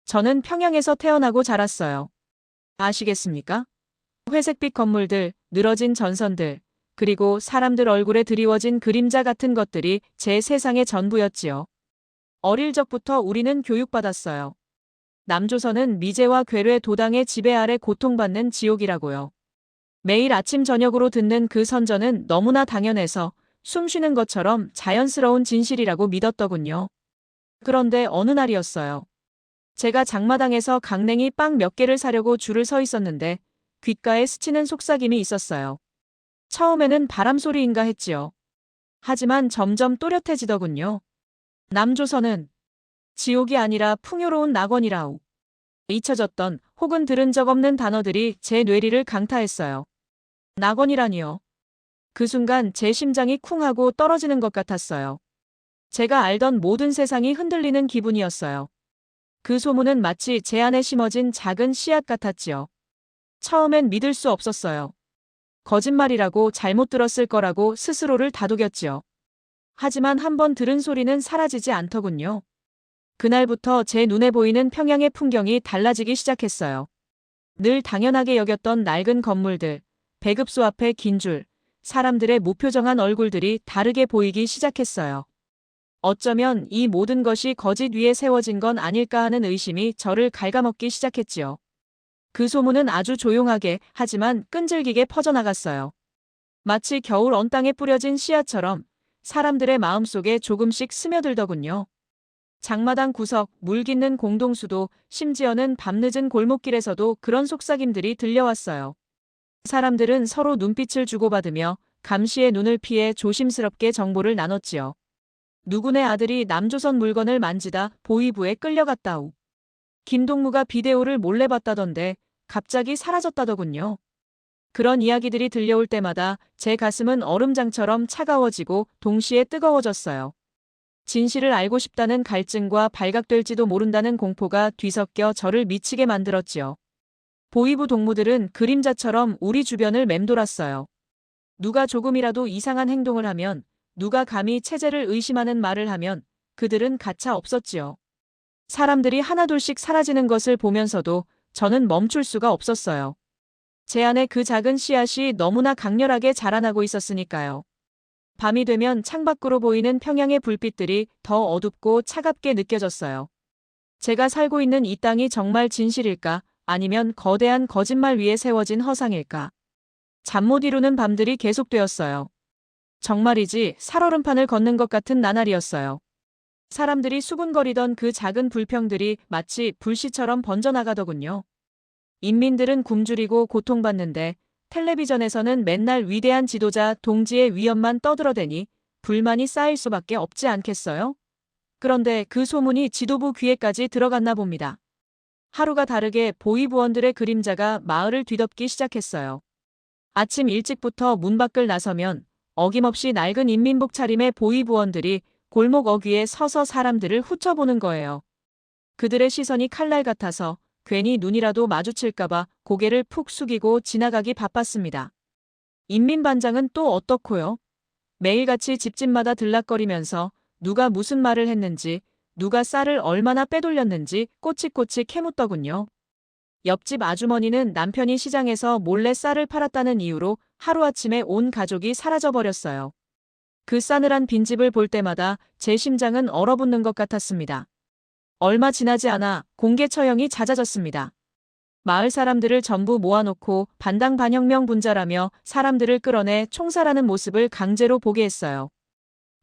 저는 평양에서 태어나고 자랐어요. 아시겠습니까? 회색빛 건물들, 늘어진 전선들, 그리고 사람들 얼굴에 드리워진 그림자 같은 것들이 제 세상의 전부였지요. 어릴 적부터 우리는 교육받았어요. 남조선은 미제와 괴뢰 도당의 지배 아래 고통받는 지옥이라고요. 매일 아침 저녁으로 듣는 그 선전은 너무나 당연해서 숨 쉬는 것처럼 자연스러운 진실이라고 믿었더군요. 그런데 어느 날이었어요. 제가 장마당에서 강냉이 빵 몇 개를 사려고 줄을 서 있었는데 귓가에 스치는 속삭임이 있었어요. 처음에는 바람소리인가 했지요. 하지만 점점 또렷해지더군요. 남조선은 지옥이 아니라 풍요로운 낙원이라우. 잊혀졌던 혹은 들은 적 없는 단어들이 제 뇌리를 강타했어요. 낙원이라니요. 그 순간 제 심장이 쿵 하고 떨어지는 것 같았어요. 제가 알던 모든 세상이 흔들리는 기분이었어요. 그 소문은 마치 제 안에 심어진 작은 씨앗 같았지요. 처음엔 믿을 수 없었어요. 거짓말이라고 잘못 들었을 거라고 스스로를 다독였지요. 하지만 한번 들은 소리는 사라지지 않더군요. 그날부터 제 눈에 보이는 평양의 풍경이 달라지기 시작했어요. 늘 당연하게 여겼던 낡은 건물들, 배급소 앞에 긴 줄, 사람들의 무표정한 얼굴들이 다르게 보이기 시작했어요. 어쩌면 이 모든 것이 거짓 위에 세워진 건 아닐까 하는 의심이 저를 갉아먹기 시작했지요. 그 소문은 아주 조용하게 하지만 끈질기게 퍼져나갔어요. 마치 겨울 언 땅에 뿌려진 씨앗처럼 사람들의 마음속에 조금씩 스며들더군요. 장마당 구석, 물 깃는 공동수도, 심지어는 밤늦은 골목길에서도 그런 속삭임들이 들려왔어요. 사람들은 서로 눈빛을 주고받으며 감시의 눈을 피해 조심스럽게 정보를 나눴지요. 누구네 아들이 남조선 물건을 만지다 보위부에 끌려갔다우. 김동무가 비데오를 몰래 봤다던데 갑자기 사라졌다더군요. 그런 이야기들이 들려올 때마다 제 가슴은 얼음장처럼 차가워지고 동시에 뜨거워졌어요. 진실을 알고 싶다는 갈증과 발각될지도 모른다는 공포가 뒤섞여 저를 미치게 만들었지요. 보위부 동무들은 그림자처럼 우리 주변을 맴돌았어요. 누가 조금이라도 이상한 행동을 하면, 누가 감히 체제를 의심하는 말을 하면 그들은 가차 없었지요. 사람들이 하나둘씩 사라지는 것을 보면서도 저는 멈출 수가 없었어요. 제 안에 그 작은 씨앗이 너무나 강렬하게 자라나고 있었으니까요. 밤이 되면 창밖으로 보이는 평양의 불빛들이 더 어둡고 차갑게 느껴졌어요. 제가 살고 있는 이 땅이 정말 진실일까? 아니면 거대한 거짓말 위에 세워진 허상일까? 잠 못 이루는 밤들이 계속되었어요. 정말이지 살얼음판을 걷는 것 같은 나날이었어요. 사람들이 수군거리던 그 작은 불평들이 마치 불씨처럼 번져나가더군요. 인민들은 굶주리고 고통받는데 텔레비전에서는 맨날 위대한 지도자 동지의 위엄만 떠들어대니 불만이 쌓일 수밖에 없지 않겠어요? 그런데 그 소문이 지도부 귀에까지 들어갔나 봅니다. 하루가 다르게 보위부원들의 그림자가 마을을 뒤덮기 시작했어요. 아침 일찍부터 문 밖을 나서면 어김없이 낡은 인민복 차림의 보위부원들이 골목 어귀에 서서 사람들을 훑어보는 거예요. 그들의 시선이 칼날 같아서 괜히 눈이라도 마주칠까봐 고개를 푹 숙이고 지나가기 바빴습니다. 인민반장은 또 어떻고요? 매일같이 집집마다 들락거리면서 누가 무슨 말을 했는지, 누가 쌀을 얼마나 빼돌렸는지 꼬치꼬치 캐묻더군요. 옆집 아주머니는 남편이 시장에서 몰래 쌀을 팔았다는 이유로 하루아침에 온 가족이 사라져버렸어요. 그 싸늘한 빈집을 볼 때마다 제 심장은 얼어붙는 것 같았습니다. 얼마 지나지 않아 공개 처형이 잦아졌습니다. 마을 사람들을 전부 모아놓고 반당반혁명 분자라며 사람들을 끌어내 총살하는 모습을 강제로 보게 했어요.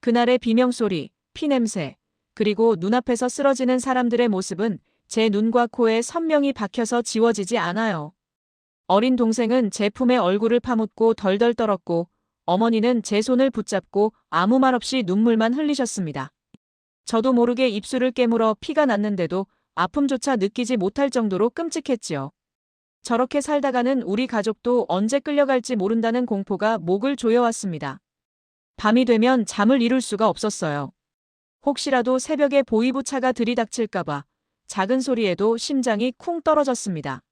그날의 비명소리, 피냄새, 그리고 눈앞에서 쓰러지는 사람들의 모습은 제 눈과 코에 선명히 박혀서 지워지지 않아요. 어린 동생은 제 품에 얼굴을 파묻고 덜덜 떨었고 어머니는 제 손을 붙잡고 아무 말 없이 눈물만 흘리셨습니다. 저도 모르게 입술을 깨물어 피가 났는데도 아픔조차 느끼지 못할 정도로 끔찍했지요. 저렇게 살다가는 우리 가족도 언제 끌려갈지 모른다는 공포가 목을 조여왔습니다. 밤이 되면 잠을 이룰 수가 없었어요. 혹시라도 새벽에 보위부 차가 들이닥칠까봐 작은 소리에도 심장이 쿵 떨어졌습니다.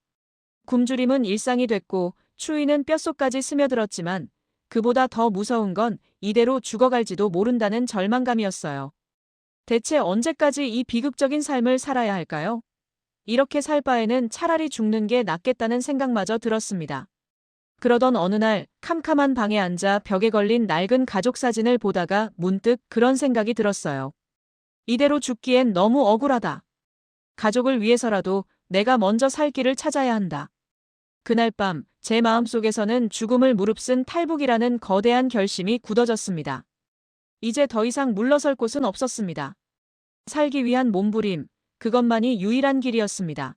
굶주림은 일상이 됐고 추위는 뼛속까지 스며들었지만 그보다 더 무서운 건 이대로 죽어갈지도 모른다는 절망감이었어요. 대체 언제까지 이 비극적인 삶을 살아야 할까요? 이렇게 살 바에는 차라리 죽는 게 낫겠다는 생각마저 들었습니다. 그러던 어느 날 캄캄한 방에 앉아 벽에 걸린 낡은 가족 사진을 보다가 문득 그런 생각이 들었어요. 이대로 죽기엔 너무 억울하다. 가족을 위해서라도 내가 먼저 살 길을 찾아야 한다. 그날 밤 제 마음속에서는 죽음을 무릅쓴 탈북이라는 거대한 결심이 굳어졌습니다. 이제 더 이상 물러설 곳은 없었습니다. 살기 위한 몸부림, 그것만이 유일한 길이었습니다.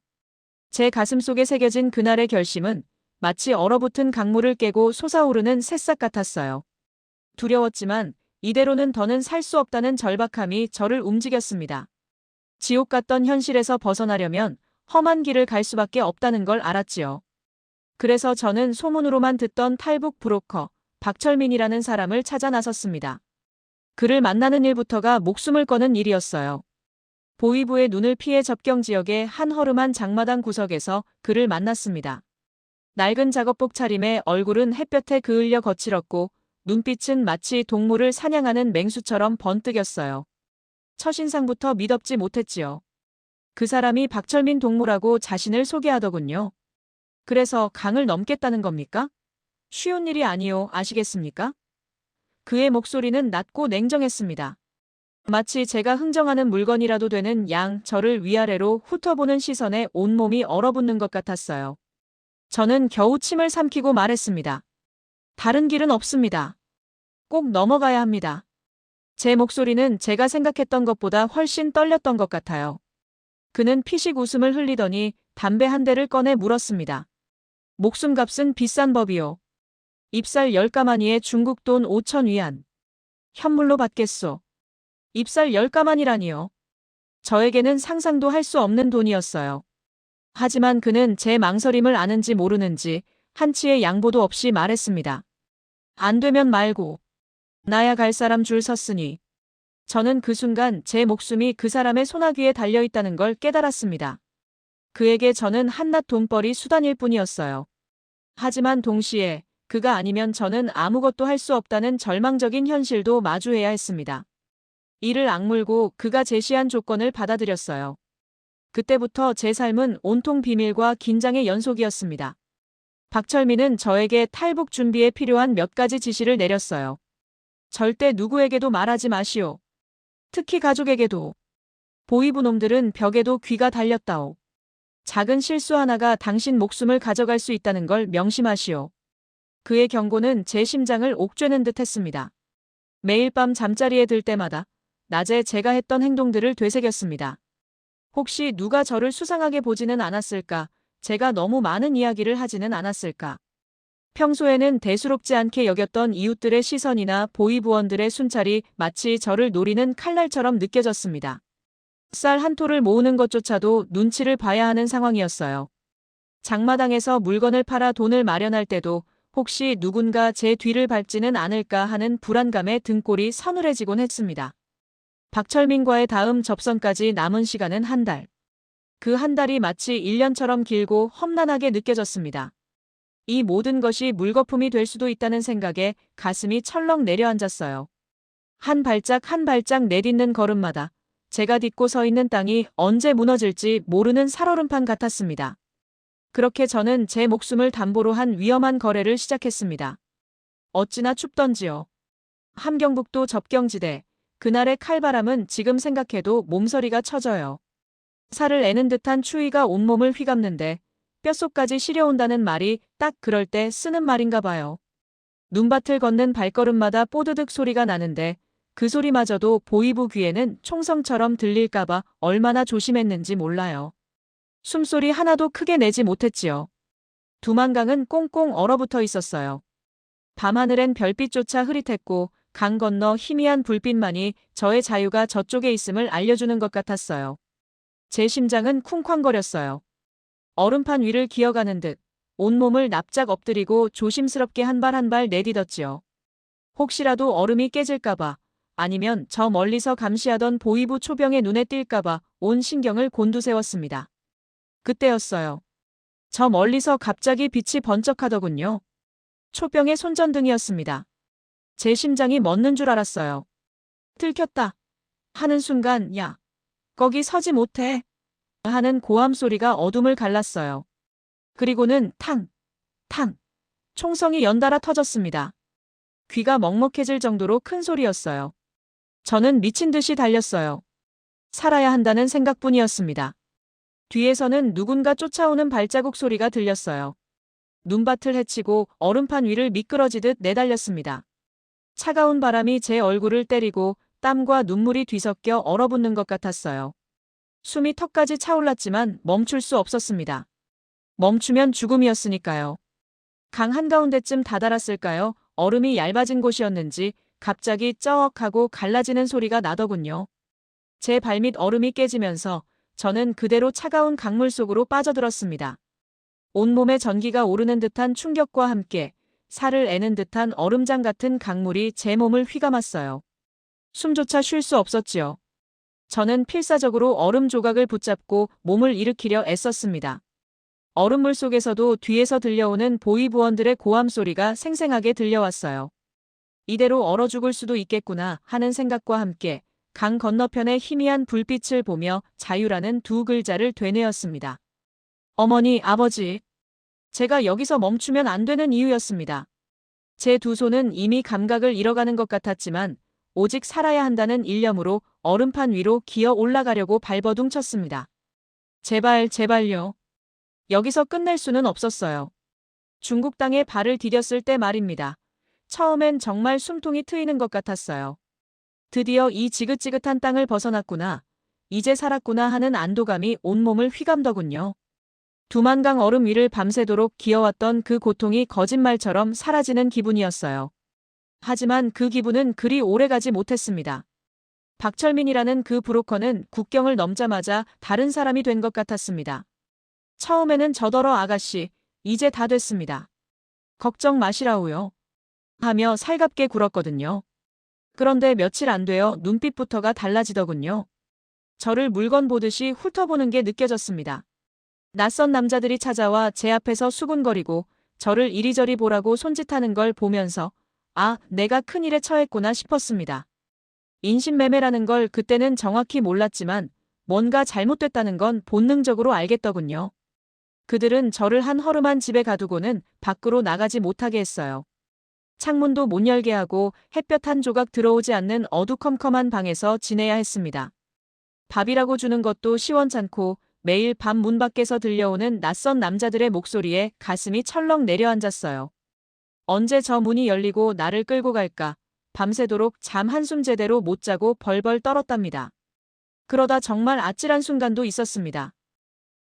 제 가슴속에 새겨진 그날의 결심은 마치 얼어붙은 강물을 깨고 솟아오르는 새싹 같았어요. 두려웠지만 이대로는 더는 살 수 없다는 절박함이 저를 움직였습니다. 지옥 같던 현실에서 벗어나려면 험한 길을 갈 수밖에 없다는 걸 알았지요. 그래서 저는 소문으로만 듣던 탈북 브로커 박철민이라는 사람을 찾아 나섰습니다. 그를 만나는 일부터가 목숨을 거는 일이었어요. 보위부의 눈을 피해 접경 지역의 한 허름한 장마당 구석에서 그를 만났습니다. 낡은 작업복 차림에 얼굴은 햇볕에 그을려 거칠었고 눈빛은 마치 동물을 사냥하는 맹수처럼 번뜩였어요. 첫인상부터 미덥지 못했지요. 그 사람이 박철민 동무라고 자신을 소개하더군요. 그래서 강을 넘겠다는 겁니까? 쉬운 일이 아니요, 아시겠습니까? 그의 목소리는 낮고 냉정했습니다. 마치 제가 흥정하는 물건이라도 되는 양 저를 위아래로 훑어보는 시선에 온몸이 얼어붙는 것 같았어요. 저는 겨우 침을 삼키고 말했습니다. 다른 길은 없습니다. 꼭 넘어가야 합니다. 제 목소리는 제가 생각했던 것보다 훨씬 떨렸던 것 같아요. 그는 피식 웃음을 흘리더니 담배 한 대를 꺼내 물었습니다. 목숨값은 비싼 법이요. 입살 10가마니에 중국 돈 5천 위안. 현물로 받겠소. 입살 10가마니라니요. 저에게는 상상도 할 수 없는 돈이었어요. 하지만 그는 제 망설임을 아는지 모르는지 한치의 양보도 없이 말했습니다. 안 되면 말고. 나야 갈 사람 줄 섰으니. 저는 그 순간 제 목숨이 그 사람의 소나귀에 달려있다는 걸 깨달았습니다. 그에게 저는 한낱 돈벌이 수단일 뿐이었어요. 하지만 동시에 그가 아니면 저는 아무것도 할 수 없다는 절망적인 현실도 마주해야 했습니다. 이를 악물고 그가 제시한 조건을 받아들였어요. 그때부터 제 삶은 온통 비밀과 긴장의 연속이었습니다. 박철민은 저에게 탈북 준비에 필요한 몇 가지 지시를 내렸어요. 절대 누구에게도 말하지 마시오. 특히 가족에게도. 보위부 놈들은 벽에도 귀가 달렸다오. 작은 실수 하나가 당신 목숨을 가져갈 수 있다는 걸 명심하시오. 그의 경고는 제 심장을 옥죄는 듯 했습니다. 매일 밤 잠자리에 들 때마다 낮에 제가 했던 행동들을 되새겼습니다. 혹시 누가 저를 수상하게 보지는 않았을까? 제가 너무 많은 이야기를 하지는 않았을까? 평소에는 대수롭지 않게 여겼던 이웃들의 시선이나 보위부원들의 순찰이 마치 저를 노리는 칼날처럼 느껴졌습니다. 쌀 한 토를 모으는 것조차도 눈치를 봐야 하는 상황이었어요. 장마당에서 물건을 팔아 돈을 마련할 때도 혹시 누군가 제 뒤를 밟지는 않을까 하는 불안감에 등골이 서늘해지곤 했습니다. 박철민과의 다음 접선까지 남은 시간은 한 달. 그 한 달이 마치 1년처럼 길고 험난하게 느껴졌습니다. 이 모든 것이 물거품이 될 수도 있다는 생각에 가슴이 철렁 내려앉았어요. 한 발짝 한 발짝 내딛는 걸음마다 제가 딛고 서 있는 땅이 언제 무너질지 모르는 살얼음판 같았습니다. 그렇게 저는 제 목숨을 담보로 한 위험한 거래를 시작했습니다. 어찌나 춥던지요. 함경북도 접경지대. 그날의 칼바람은 지금 생각해도 몸서리가 쳐져요. 살을 애는 듯한 추위가 온몸을 휘감는데 뼛속까지 시려온다는 말이 딱 그럴 때 쓰는 말인가 봐요. 눈밭을 걷는 발걸음마다 뽀드득 소리가 나는데 그 소리마저도 보위부 귀에는 총성처럼 들릴까봐 얼마나 조심했는지 몰라요. 숨소리 하나도 크게 내지 못했지요. 두만강은 꽁꽁 얼어붙어 있었어요. 밤하늘엔 별빛조차 흐릿했고 강 건너 희미한 불빛만이 저의 자유가 저쪽에 있음을 알려주는 것 같았어요. 제 심장은 쿵쾅거렸어요. 얼음판 위를 기어가는 듯 온몸을 납작 엎드리고 조심스럽게 한 발 한 발 내딛었지요. 혹시라도 얼음이 깨질까봐 아니면 저 멀리서 감시하던 보위부 초병의 눈에 띌까봐 온 신경을 곤두세웠습니다. 그때였어요. 저 멀리서 갑자기 빛이 번쩍하더군요. 초병의 손전등이었습니다. 제 심장이 멎는 줄 알았어요. 들켰다. 하는 순간 야, 거기 서지 못해. 하는 고함 소리가 어둠을 갈랐어요. 그리고는 탕, 탕, 총성이 연달아 터졌습니다. 귀가 먹먹해질 정도로 큰 소리였어요. 저는 미친 듯이 달렸어요. 살아야 한다는 생각뿐이었습니다. 뒤에서는 누군가 쫓아오는 발자국 소리가 들렸어요. 눈밭을 헤치고 얼음판 위를 미끄러지듯 내달렸습니다. 차가운 바람이 제 얼굴을 때리고 땀과 눈물이 뒤섞여 얼어붙는 것 같았어요. 숨이 턱까지 차올랐지만 멈출 수 없었습니다. 멈추면 죽음이었으니까요. 강 한가운데쯤 다다랐을까요? 얼음이 얇아진 곳이었는지 갑자기 쩍 하고 갈라지는 소리가 나더군요. 제 발밑 얼음이 깨지면서 저는 그대로 차가운 강물 속으로 빠져들었습니다. 온몸에 전기가 오르는 듯한 충격과 함께 살을 애는 듯한 얼음장 같은 강물이 제 몸을 휘감았어요. 숨조차 쉴 수 없었지요. 저는 필사적으로 얼음 조각을 붙잡고 몸을 일으키려 애썼습니다. 얼음물 속에서도 뒤에서 들려오는 보위부원들의 고함 소리가 생생하게 들려왔어요. 이대로 얼어 죽을 수도 있겠구나 하는 생각과 함께 강 건너편의 희미한 불빛을 보며 자유라는 두 글자를 되뇌었습니다. 어머니, 아버지. 제가 여기서 멈추면 안 되는 이유였습니다. 제 두 손은 이미 감각을 잃어가는 것 같았지만 오직 살아야 한다는 일념으로 얼음판 위로 기어 올라가려고 발버둥 쳤습니다. 제발, 제발요. 여기서 끝낼 수는 없었어요. 중국 땅에 발을 디뎠을 때 말입니다. 처음엔 정말 숨통이 트이는 것 같았어요. 드디어 이 지긋지긋한 땅을 벗어났구나. 이제 살았구나 하는 안도감이 온몸을 휘감더군요. 두만강 얼음 위를 밤새도록 기어왔던 그 고통이 거짓말처럼 사라지는 기분이었어요. 하지만 그 기분은 그리 오래가지 못했습니다. 박철민이라는 그 브로커는 국경을 넘자마자 다른 사람이 된 것 같았습니다. 처음에는 저더러 아가씨, 이제 다 됐습니다. 걱정 마시라우요. 하며 살갑게 굴었거든요. 그런데 며칠 안 되어 눈빛부터가 달라지더군요. 저를 물건 보듯이 훑어보는 게 느껴졌습니다. 낯선 남자들이 찾아와 제 앞에서 수군거리고 저를 이리저리 보라고 손짓하는 걸 보면서 아, 내가 큰일에 처했구나 싶었습니다. 인신매매라는 걸 그때는 정확히 몰랐지만 뭔가 잘못됐다는 건 본능적으로 알겠더군요. 그들은 저를 한 허름한 집에 가두고는 밖으로 나가지 못하게 했어요. 창문도 못 열게 하고 햇볕 한 조각 들어오지 않는 어두컴컴한 방에서 지내야 했습니다. 밥이라고 주는 것도 시원찮고 매일 밤 문 밖에서 들려오는 낯선 남자들의 목소리에 가슴이 철렁 내려앉았어요. 언제 저 문이 열리고 나를 끌고 갈까? 밤새도록 잠 한숨 제대로 못 자고 벌벌 떨었답니다. 그러다 정말 아찔한 순간도 있었습니다.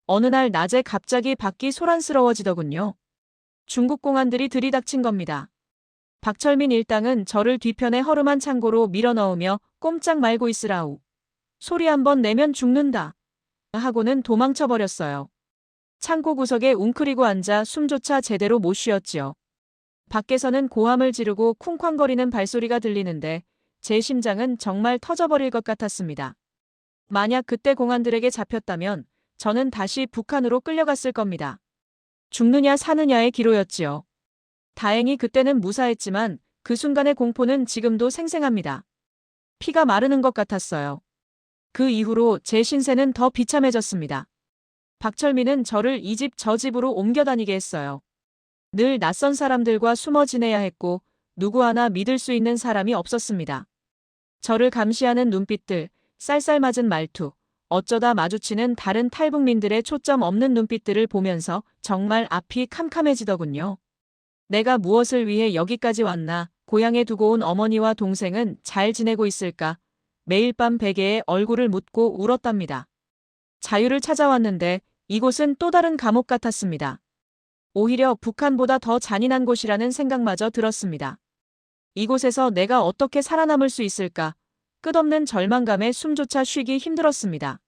어느 날 낮에 갑자기 밖이 소란스러워지더군요. 중국 공안들이 들이닥친 겁니다. 박철민 일당은 저를 뒤편의 허름한 창고로 밀어넣으며 꼼짝 말고 있으라우. 소리 한번 내면 죽는다. 하고는 도망쳐버렸어요. 창고 구석에 웅크리고 앉아 숨조차 제대로 못 쉬었지요. 밖에서는 고함을 지르고 쿵쾅거리는 발소리가 들리는데 제 심장은 정말 터져버릴 것 같았습니다. 만약 그때 공안들에게 잡혔다면 저는 다시 북한으로 끌려갔을 겁니다. 죽느냐 사느냐의 기로였지요. 다행히 그때는 무사했지만 그 순간의 공포는 지금도 생생합니다. 피가 마르는 것 같았어요. 그 이후로 제 신세는 더 비참해졌습니다. 박철민은 저를 이 집 저 집으로 옮겨 다니게 했어요. 늘 낯선 사람들과 숨어 지내야 했고 누구 하나 믿을 수 있는 사람이 없었습니다. 저를 감시하는 눈빛들, 쌀쌀맞은 말투, 어쩌다 마주치는 다른 탈북민들의 초점 없는 눈빛들을 보면서 정말 앞이 캄캄해지더군요. 내가 무엇을 위해 여기까지 왔나, 고향에 두고 온 어머니와 동생은 잘 지내고 있을까, 매일 밤 베개에 얼굴을 묻고 울었답니다. 자유를 찾아왔는데 이곳은 또 다른 감옥 같았습니다. 오히려 북한보다 더 잔인한 곳이라는 생각마저 들었습니다. 이곳에서 내가 어떻게 살아남을 수 있을까? 끝없는 절망감에 숨조차 쉬기 힘들었습니다.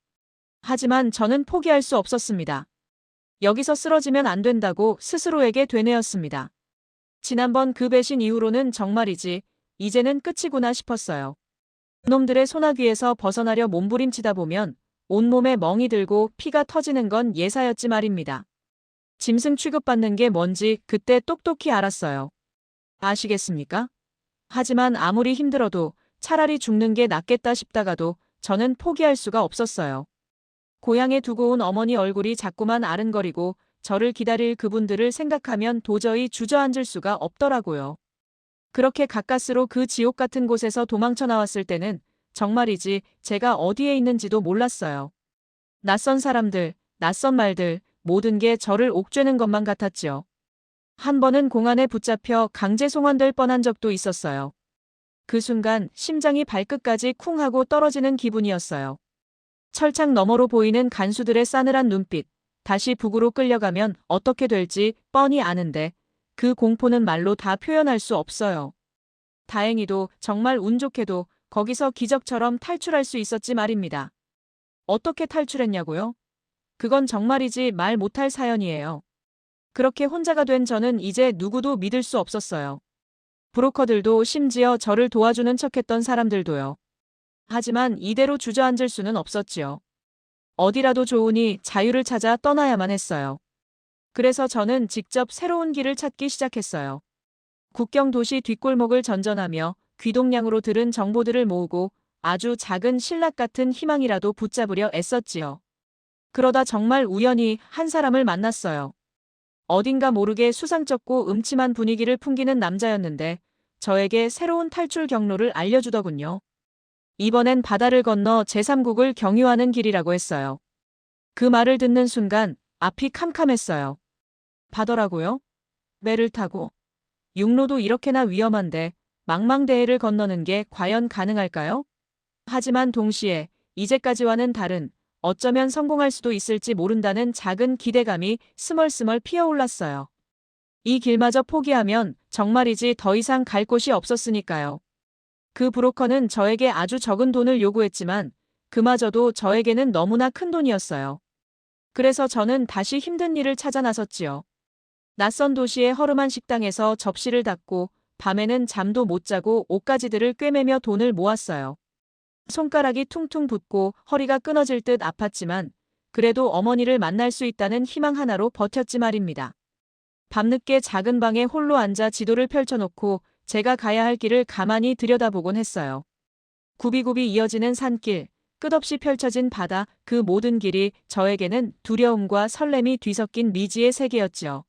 하지만 저는 포기할 수 없었습니다. 여기서 쓰러지면 안 된다고 스스로에게 되뇌었습니다. 지난번 그 배신 이후로는 정말이지, 이제는 끝이구나 싶었어요. 그놈들의 소나귀에서 벗어나려 몸부림치다 보면 온몸에 멍이 들고 피가 터지는 건 예사였지 말입니다. 짐승 취급받는 게 뭔지 그때 똑똑히 알았어요. 아시겠습니까? 하지만 아무리 힘들어도 차라리 죽는 게 낫겠다 싶다가도 저는 포기할 수가 없었어요. 고향에 두고 온 어머니 얼굴이 자꾸만 아른거리고 저를 기다릴 그분들을 생각하면 도저히 주저앉을 수가 없더라고요. 그렇게 가까스로 그 지옥 같은 곳에서 도망쳐 나왔을 때는 정말이지 제가 어디에 있는지도 몰랐어요. 낯선 사람들, 낯선 말들, 모든 게 저를 옥죄는 것만 같았지요. 한 번은 공안에 붙잡혀 강제 송환될 뻔한 적도 있었어요. 그 순간 심장이 발끝까지 쿵 하고 떨어지는 기분이었어요. 철창 너머로 보이는 간수들의 싸늘한 눈빛, 다시 북으로 끌려가면 어떻게 될지 뻔히 아는데 그 공포는 말로 다 표현할 수 없어요. 다행히도 정말 운 좋게도 거기서 기적처럼 탈출할 수 있었지 말입니다. 어떻게 탈출했냐고요? 그건 정말이지 말 못할 사연이에요. 그렇게 혼자가 된 저는 이제 누구도 믿을 수 없었어요. 브로커들도 심지어 저를 도와주는 척했던 사람들도요. 하지만 이대로 주저앉을 수는 없었지요. 어디라도 좋으니 자유를 찾아 떠나야만 했어요. 그래서 저는 직접 새로운 길을 찾기 시작했어요. 국경 도시 뒷골목을 전전하며 귀동냥으로 들은 정보들을 모으고 아주 작은 신락 같은 희망이라도 붙잡으려 애썼지요. 그러다 정말 우연히 한 사람을 만났어요. 어딘가 모르게 수상쩍고 음침한 분위기를 풍기는 남자였는데 저에게 새로운 탈출 경로를 알려주더군요. 이번엔 바다를 건너 제3국을 경유하는 길이라고 했어요. 그 말을 듣는 순간 앞이 캄캄했어요. 바다라고요? 배를 타고. 육로도 이렇게나 위험한데 망망대해를 건너는 게 과연 가능할까요? 하지만 동시에 이제까지와는 다른 어쩌면 성공할 수도 있을지 모른다는 작은 기대감이 스멀스멀 피어올랐어요. 이 길마저 포기하면 정말이지 더 이상 갈 곳이 없었으니까요. 그 브로커는 저에게 아주 적은 돈을 요구했지만 그마저도 저에게는 너무나 큰 돈이었어요. 그래서 저는 다시 힘든 일을 찾아 나섰지요. 낯선 도시의 허름한 식당에서 접시를 닦고 밤에는 잠도 못 자고 옷가지들을 꿰매며 돈을 모았어요. 손가락이 퉁퉁 붓고 허리가 끊어질 듯 아팠지만 그래도 어머니를 만날 수 있다는 희망 하나로 버텼지 말입니다. 밤늦게 작은 방에 홀로 앉아 지도를 펼쳐놓고 제가 가야 할 길을 가만히 들여다보곤 했어요. 굽이굽이 이어지는 산길, 끝없이 펼쳐진 바다, 그 모든 길이 저에게는 두려움과 설렘이 뒤섞인 미지의 세계였지요.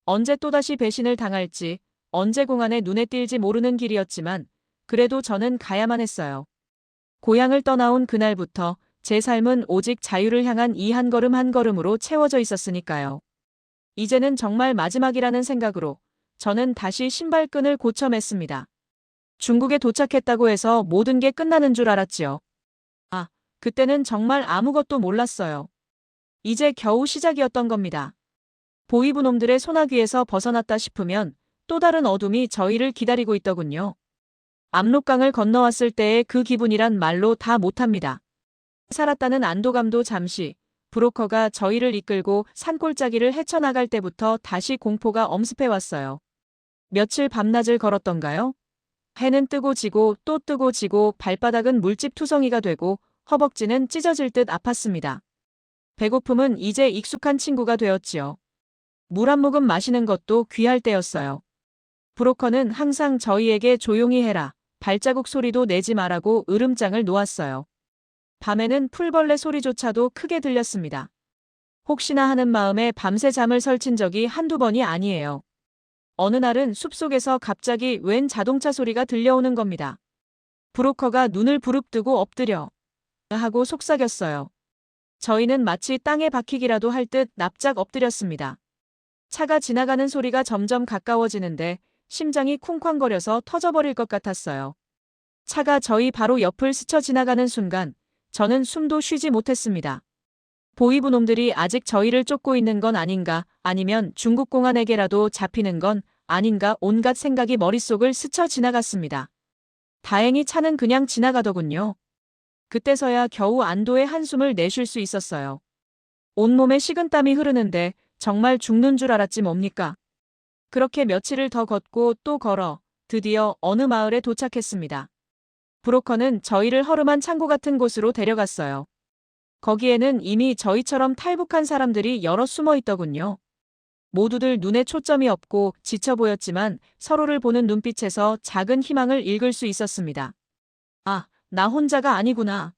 언제 또다시 배신을 당할지, 언제 공안에 눈에 띌지 모르는 길이었지만 그래도 저는 가야만 했어요. 고향을 떠나온 그날부터 제 삶은 오직 자유를 향한 이 한 걸음 한 걸음으로 채워져 있었으니까요. 이제는 정말 마지막이라는 생각으로 저는 다시 신발끈을 고쳐 맸습니다. 중국에 도착했다고 해서 모든 게 끝나는 줄 알았지요. 아, 그때는 정말 아무것도 몰랐어요. 이제 겨우 시작이었던 겁니다. 보이부 놈들의 소나귀에서 벗어났다 싶으면 또 다른 어둠이 저희를 기다리고 있더군요. 압록강을 건너왔을 때의 그 기분이란 말로 다 못합니다. 살았다는 안도감도 잠시, 브로커가 저희를 이끌고 산골짜기를 헤쳐나갈 때부터 다시 공포가 엄습해왔어요. 며칠 밤낮을 걸었던가요? 해는 뜨고 지고 또 뜨고 지고 발바닥은 물집 투성이가 되고 허벅지는 찢어질 듯 아팠습니다. 배고픔은 이제 익숙한 친구가 되었지요. 물 한 모금 마시는 것도 귀할 때였어요. 브로커는 항상 저희에게 조용히 해라, 발자국 소리도 내지 말라고 으름장을 놓았어요. 밤에는 풀벌레 소리조차도 크게 들렸습니다. 혹시나 하는 마음에 밤새 잠을 설친 적이 한두 번이 아니에요. 어느 날은 숲속에서 갑자기 웬 자동차 소리가 들려오는 겁니다. 브로커가 눈을 부릅뜨고 엎드려 하고 속삭였어요. 저희는 마치 땅에 박히기라도 할 듯 납작 엎드렸습니다. 차가 지나가는 소리가 점점 가까워지는데 심장이 쿵쾅거려서 터져버릴 것 같았어요. 차가 저희 바로 옆을 스쳐 지나가는 순간 저는 숨도 쉬지 못했습니다. 보이부 놈들이 아직 저희를 쫓고 있는 건 아닌가, 아니면 중국 공안에게라도 잡히는 건 아닌가, 온갖 생각이 머릿속을 스쳐 지나갔습니다. 다행히 차는 그냥 지나가더군요. 그때서야 겨우 안도의 한숨을 내쉴 수 있었어요. 온몸에 식은땀이 흐르는데 정말 죽는 줄 알았지 뭡니까. 그렇게 며칠을 더 걷고 또 걸어 드디어 어느 마을에 도착했습니다. 브로커는 저희를 허름한 창고 같은 곳으로 데려갔어요. 거기에는 이미 저희처럼 탈북한 사람들이 여러 숨어 있더군요. 모두들 눈에 초점이 없고 지쳐 보였지만 서로를 보는 눈빛에서 작은 희망을 읽을 수 있었습니다. 아, 나 혼자가 아니구나.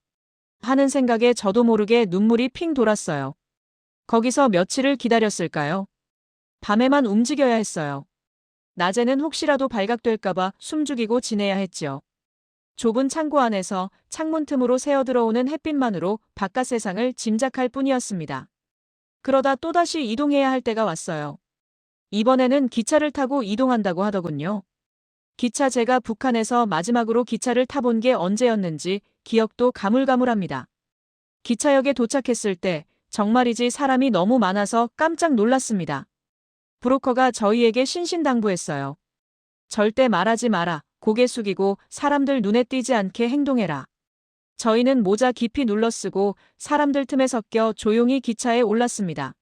하는 생각에 저도 모르게 눈물이 핑 돌았어요. 거기서 며칠을 기다렸을까요? 밤에만 움직여야 했어요. 낮에는 혹시라도 발각될까봐 숨죽이고 지내야 했지요. 좁은 창고 안에서 창문 틈으로 새어 들어오는 햇빛만으로 바깥 세상을 짐작할 뿐이었습니다. 그러다 또다시 이동해야 할 때가 왔어요. 이번에는 기차를 타고 이동한다고 하더군요. 기차 제가 북한에서 마지막으로 기차를 타본 게 언제였는지 기억도 가물가물합니다. 기차역에 도착했을 때 정말이지 사람이 너무 많아서 깜짝 놀랐습니다. 브로커가 저희에게 신신당부했어요. 절대 말하지 마라. 고개 숙이고 사람들 눈에 띄지 않게 행동해라. 저희는 모자 깊이 눌러쓰고 사람들 틈에 섞여 조용히 기차에 올랐습니다.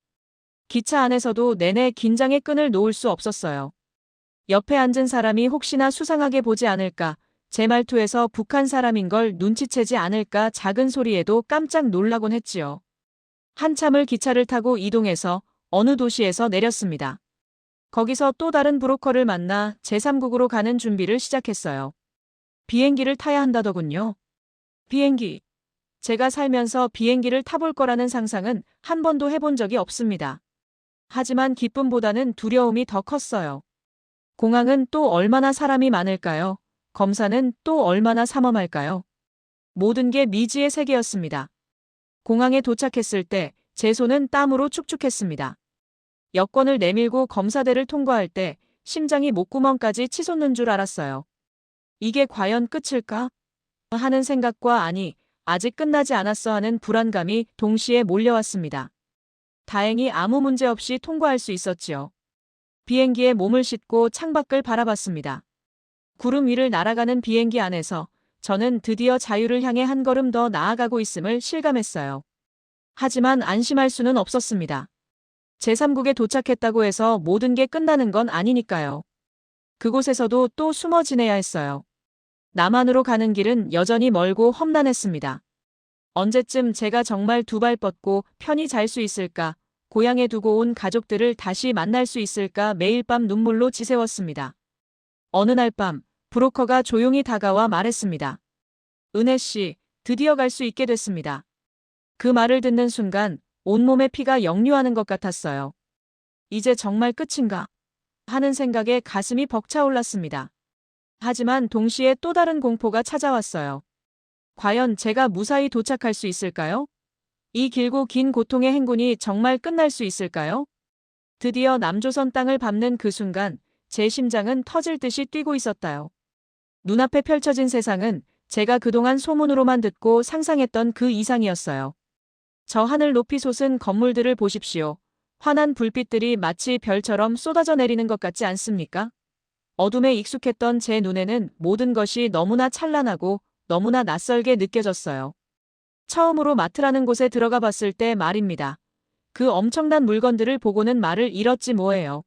기차 안에서도 내내 긴장의 끈을 놓을 수 없었어요. 옆에 앉은 사람이 혹시나 수상하게 보지 않을까, 제 말투에서 북한 사람인 걸 눈치채지 않을까 작은 소리에도 깜짝 놀라곤 했지요. 한참을 기차를 타고 이동해서 어느 도시에서 내렸습니다. 거기서 또 다른 브로커를 만나 제3국으로 가는 준비를 시작했어요. 비행기를 타야 한다더군요. 비행기. 제가 살면서 비행기를 타볼 거라는 상상은 한 번도 해본 적이 없습니다. 하지만 기쁨보다는 두려움이 더 컸어요. 공항은 또 얼마나 사람이 많을까요? 검사는 또 얼마나 삼엄할까요? 모든 게 미지의 세계였습니다. 공항에 도착했을 때 제 손은 땀으로 축축했습니다. 여권을 내밀고 검사대를 통과할 때 심장이 목구멍까지 치솟는 줄 알았어요. 이게 과연 끝일까? 하는 생각과 아니, 아직 끝나지 않았어 하는 불안감이 동시에 몰려왔습니다. 다행히 아무 문제 없이 통과할 수 있었지요. 비행기에 몸을 싣고 창밖을 바라봤습니다. 구름 위를 날아가는 비행기 안에서 저는 드디어 자유를 향해 한 걸음 더 나아가고 있음을 실감했어요. 하지만 안심할 수는 없었습니다. 제3국에 도착했다고 해서 모든 게 끝나는 건 아니니까요. 그곳에서도 또 숨어 지내야 했어요. 남한으로 가는 길은 여전히 멀고 험난했습니다. 언제쯤 제가 정말 두 발 뻗고 편히 잘 수 있을까, 고향에 두고 온 가족들을 다시 만날 수 있을까 매일 밤 눈물로 지새웠습니다. 어느 날 밤, 브로커가 조용히 다가와 말했습니다. 은혜 씨, 드디어 갈 수 있게 됐습니다. 그 말을 듣는 순간 온몸에 피가 역류하는 것 같았어요. 이제 정말 끝인가? 하는 생각에 가슴이 벅차올랐습니다. 하지만 동시에 또 다른 공포가 찾아왔어요. 과연 제가 무사히 도착할 수 있을까요? 이 길고 긴 고통의 행군이 정말 끝날 수 있을까요? 드디어 남조선 땅을 밟는 그 순간 제 심장은 터질 듯이 뛰고 있었다요. 눈앞에 펼쳐진 세상은 제가 그동안 소문으로만 듣고 상상했던 그 이상이었어요. 저 하늘 높이 솟은 건물들을 보십시오. 환한 불빛들이 마치 별처럼 쏟아져 내리는 것 같지 않습니까? 어둠에 익숙했던 제 눈에는 모든 것이 너무나 찬란하고 너무나 낯설게 느껴졌어요. 처음으로 마트라는 곳에 들어가 봤을 때 말입니다. 그 엄청난 물건들을 보고는 말을 잃었지 뭐예요.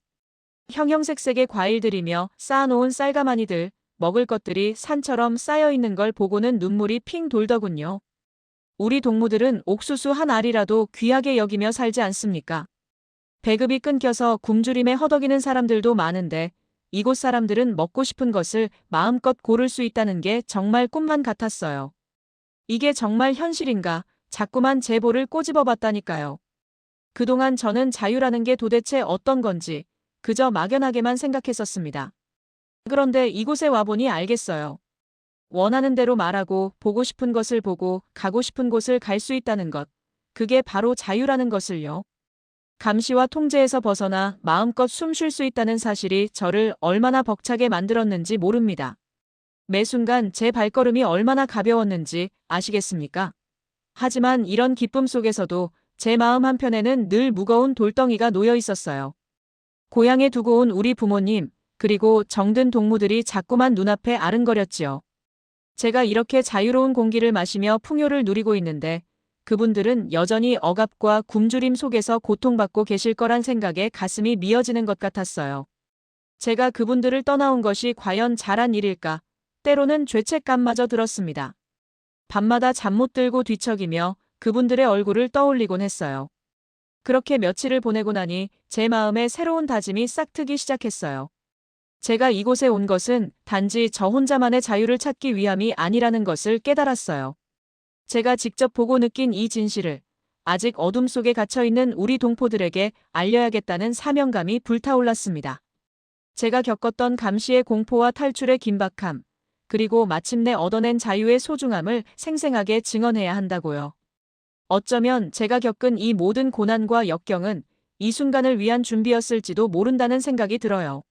형형색색의 과일들이며 쌓아놓은 쌀가마니들, 먹을 것들이 산처럼 쌓여있는 걸 보고는 눈물이 핑 돌더군요. 우리 동무들은 옥수수 한 알이라도 귀하게 여기며 살지 않습니까? 배급이 끊겨서 굶주림에 허덕이는 사람들도 많은데 이곳 사람들은 먹고 싶은 것을 마음껏 고를 수 있다는 게 정말 꿈만 같았어요. 이게 정말 현실인가? 자꾸만 제 볼을 꼬집어 봤다니까요. 그동안 저는 자유라는 게 도대체 어떤 건지 그저 막연하게만 생각했었습니다. 그런데 이곳에 와보니 알겠어요. 원하는 대로 말하고 보고 싶은 것을 보고 가고 싶은 곳을 갈 수 있다는 것. 그게 바로 자유라는 것을요. 감시와 통제에서 벗어나 마음껏 숨 쉴 수 있다는 사실이 저를 얼마나 벅차게 만들었는지 모릅니다. 매 순간 제 발걸음이 얼마나 가벼웠는지 아시겠습니까? 하지만 이런 기쁨 속에서도 제 마음 한편에는 늘 무거운 돌덩이가 놓여 있었어요. 고향에 두고 온 우리 부모님, 그리고 정든 동무들이 자꾸만 눈앞에 아른거렸지요. 제가 이렇게 자유로운 공기를 마시며 풍요를 누리고 있는데 그분들은 여전히 억압과 굶주림 속에서 고통받고 계실 거란 생각에 가슴이 미어지는 것 같았어요. 제가 그분들을 떠나온 것이 과연 잘한 일일까? 때로는 죄책감마저 들었습니다. 밤마다 잠 못 들고 뒤척이며 그분들의 얼굴을 떠올리곤 했어요. 그렇게 며칠을 보내고 나니 제 마음에 새로운 다짐이 싹트기 시작했어요. 제가 이곳에 온 것은 단지 저 혼자만의 자유를 찾기 위함이 아니라는 것을 깨달았어요. 제가 직접 보고 느낀 이 진실을 아직 어둠 속에 갇혀있는 우리 동포들에게 알려야겠다는 사명감이 불타올랐습니다. 제가 겪었던 감시의 공포와 탈출의 긴박함, 그리고 마침내 얻어낸 자유의 소중함을 생생하게 증언해야 한다고요. 어쩌면 제가 겪은 이 모든 고난과 역경은 이 순간을 위한 준비였을지도 모른다는 생각이 들어요.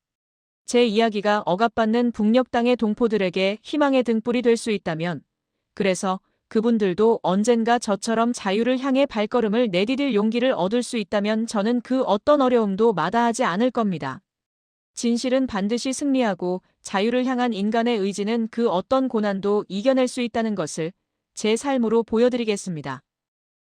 제 이야기가 억압받는 북녘 땅의 동포들에게 희망의 등불이 될 수 있다면, 그래서 그분들도 언젠가 저처럼 자유를 향해 발걸음을 내디딜 용기를 얻을 수 있다면 저는 그 어떤 어려움도 마다하지 않을 겁니다. 진실은 반드시 승리하고 자유를 향한 인간의 의지는 그 어떤 고난도 이겨낼 수 있다는 것을 제 삶으로 보여드리겠습니다.